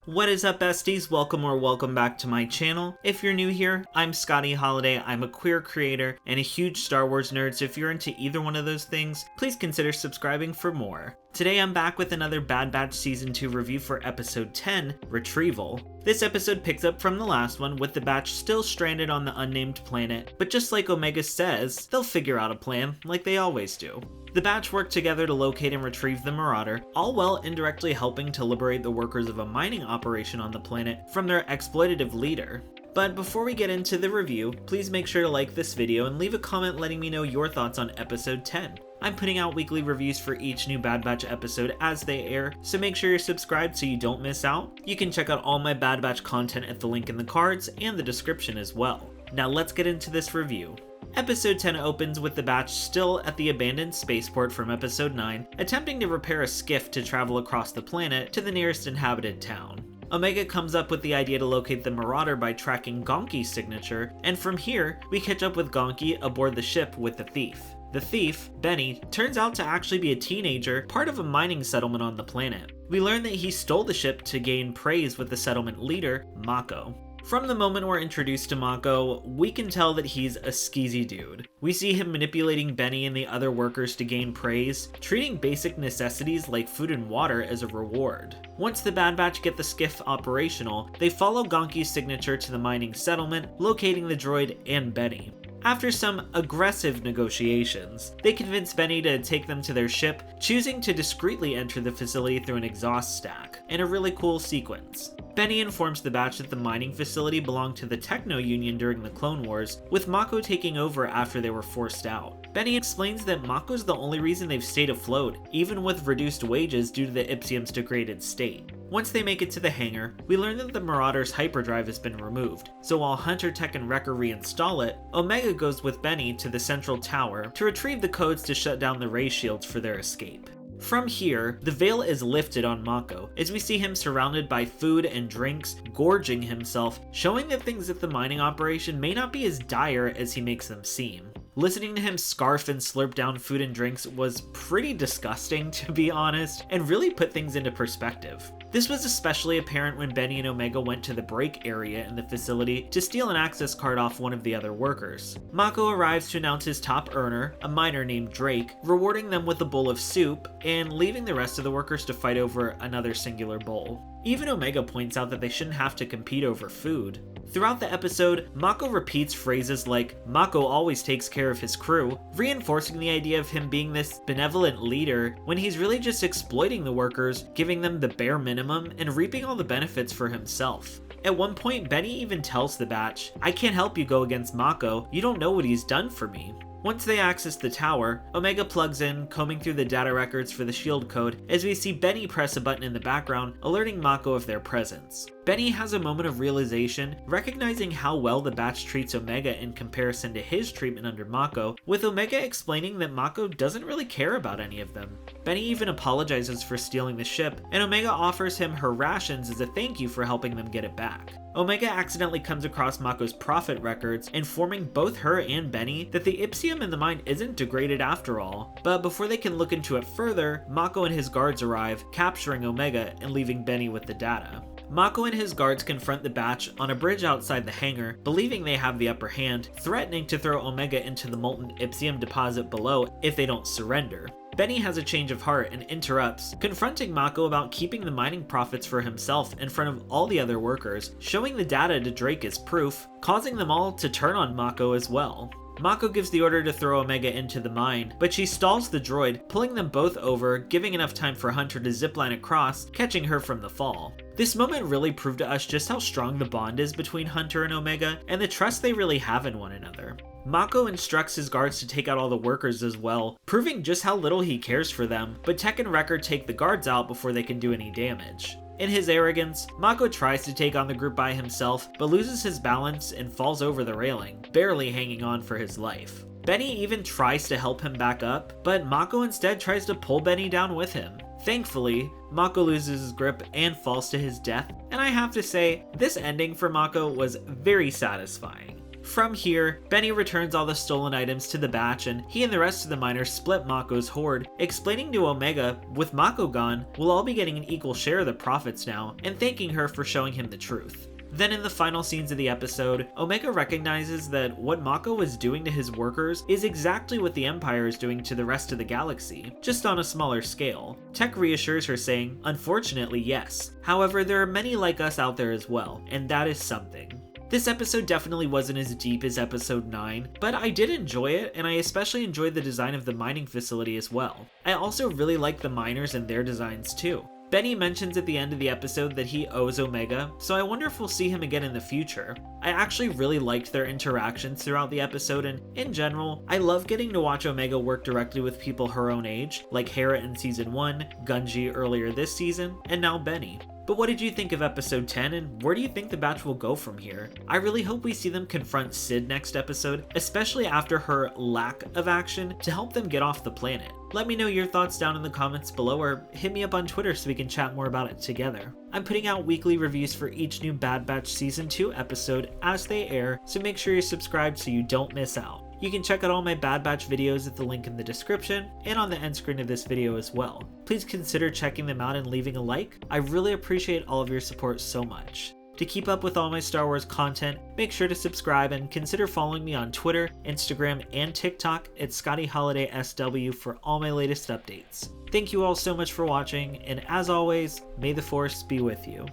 What is up, besties? Welcome back to my channel. If you're new here, I'm Scotty Holiday. I'm a queer creator and a huge Star Wars nerd, so if you're into either one of those things, please consider subscribing for more. Today I'm back with another Bad Batch Season 2 review for Episode 10, Retrieval. This episode picks up from the last one, with the Batch still stranded on the unnamed planet, but just like Omega says, they'll figure out a plan, like they always do. The Batch work together to locate and retrieve the Marauder, all while indirectly helping to liberate the workers of a mining operation on the planet from their exploitative leader. But before we get into the review, please make sure to like this video and leave a comment letting me know your thoughts on Episode 10. I'm putting out weekly reviews for each new Bad Batch episode as they air, so make sure you're subscribed so you don't miss out. You can check out all my Bad Batch content at the link in the cards and the description as well. Now let's get into this review. Episode 10 opens with the Batch still at the abandoned spaceport from Episode 9, attempting to repair a skiff to travel across the planet to the nearest inhabited town. Omega comes up with the idea to locate the Marauder by tracking Gonki's signature, and from here, we catch up with Gonki aboard the ship with the thief. The thief, Benny, turns out to actually be a teenager, part of a mining settlement on the planet. We learn that he stole the ship to gain praise with the settlement leader, Mako. From the moment we're introduced to Mako, we can tell that he's a skeezy dude. We see him manipulating Benny and the other workers to gain praise, treating basic necessities like food and water as a reward. Once the Bad Batch get the skiff operational, they follow Gonki's signature to the mining settlement, locating the droid and Benny. After some aggressive negotiations, they convince Benny to take them to their ship, choosing to discreetly enter the facility through an exhaust stack, in a really cool sequence. Benny informs the Batch that the mining facility belonged to the Techno Union during the Clone Wars, with Mako taking over after they were forced out. Benny explains that Mako's the only reason they've stayed afloat, even with reduced wages due to the Ipsium's degraded state. Once they make it to the hangar, we learn that the Marauder's hyperdrive has been removed, so while Hunter, Tech, and Wrecker reinstall it, Omega goes with Benny to the central tower to retrieve the codes to shut down the ray shields for their escape. From here, the veil is lifted on Mako, as we see him surrounded by food and drinks, gorging himself, showing that things at the mining operation may not be as dire as he makes them seem. Listening to him scarf and slurp down food and drinks was pretty disgusting, to be honest, and really put things into perspective. This was especially apparent when Benny and Omega went to the break area in the facility to steal an access card off one of the other workers. Mako arrives to announce his top earner, a miner named Drake, rewarding them with a bowl of soup, and leaving the rest of the workers to fight over another singular bowl. Even Omega points out that they shouldn't have to compete over food. Throughout the episode, Mako repeats phrases like, "Mako always takes care of his crew," reinforcing the idea of him being this benevolent leader when he's really just exploiting the workers, giving them the bare minimum, and reaping all the benefits for himself. At one point, Benny even tells the Batch, "I can't help you go against Mako, you don't know what he's done for me." Once they access the tower, Omega plugs in, combing through the data records for the shield code, as we see Benny press a button in the background, alerting Mako of their presence. Benny has a moment of realization, recognizing how well the Batch treats Omega in comparison to his treatment under Mako, with Omega explaining that Mako doesn't really care about any of them. Benny even apologizes for stealing the ship, and Omega offers him her rations as a thank you for helping them get it back. Omega accidentally comes across Mako's profit records, informing both her and Benny that the Ipsium in the mine isn't degraded after all, but before they can look into it further, Mako and his guards arrive, capturing Omega and leaving Benny with the data. Mako and his guards confront the Batch on a bridge outside the hangar, believing they have the upper hand, threatening to throw Omega into the molten Ipsium deposit below if they don't surrender. Benny has a change of heart and interrupts, confronting Mako about keeping the mining profits for himself in front of all the other workers, showing the data to Drake as proof, causing them all to turn on Mako as well. Mako gives the order to throw Omega into the mine, but she stalls the droid, pulling them both over, giving enough time for Hunter to zipline across, catching her from the fall. This moment really proved to us just how strong the bond is between Hunter and Omega, and the trust they really have in one another. Mako instructs his guards to take out all the workers as well, proving just how little he cares for them, but Tech and Wrecker take the guards out before they can do any damage. In his arrogance, Mako tries to take on the group by himself, but loses his balance and falls over the railing, barely hanging on for his life. Benny even tries to help him back up, but Mako instead tries to pull Benny down with him. Thankfully, Mako loses his grip and falls to his death, and I have to say, this ending for Mako was very satisfying. From here, Benny returns all the stolen items to the batch, and he and the rest of the miners split Mako's hoard, explaining to Omega, with Mako gone, we'll all be getting an equal share of the profits now, and thanking her for showing him the truth. Then in the final scenes of the episode, Omega recognizes that what Mako was doing to his workers is exactly what the Empire is doing to the rest of the galaxy, just on a smaller scale. Tech reassures her saying, unfortunately yes. However, there are many like us out there as well, and that is something. This episode definitely wasn't as deep as episode 9, but I did enjoy it, and I especially enjoyed the design of the mining facility as well. I also really like the miners and their designs too. Benny mentions at the end of the episode that he owes Omega, so I wonder if we'll see him again in the future. I actually really liked their interactions throughout the episode, and in general, I love getting to watch Omega work directly with people her own age, like Hera in season 1, Gunji earlier this season, and now Benny. But what did you think of episode 10, and where do you think the batch will go from here? I really hope we see them confront Sid next episode, especially after her lack of action, to help them get off the planet. Let me know your thoughts down in the comments below, or hit me up on Twitter so we can chat more about it together. I'm putting out weekly reviews for each new Bad Batch Season 2 episode as they air, so make sure you're subscribed so you don't miss out. You can check out all my Bad Batch videos at the link in the description and on the end screen of this video as well. Please consider checking them out and leaving a like. I really appreciate all of your support so much. To keep up with all my Star Wars content, make sure to subscribe and consider following me on Twitter, Instagram, and TikTok at ScottyHolidaySW for all my latest updates. Thank you all so much for watching, and as always, may the Force be with you.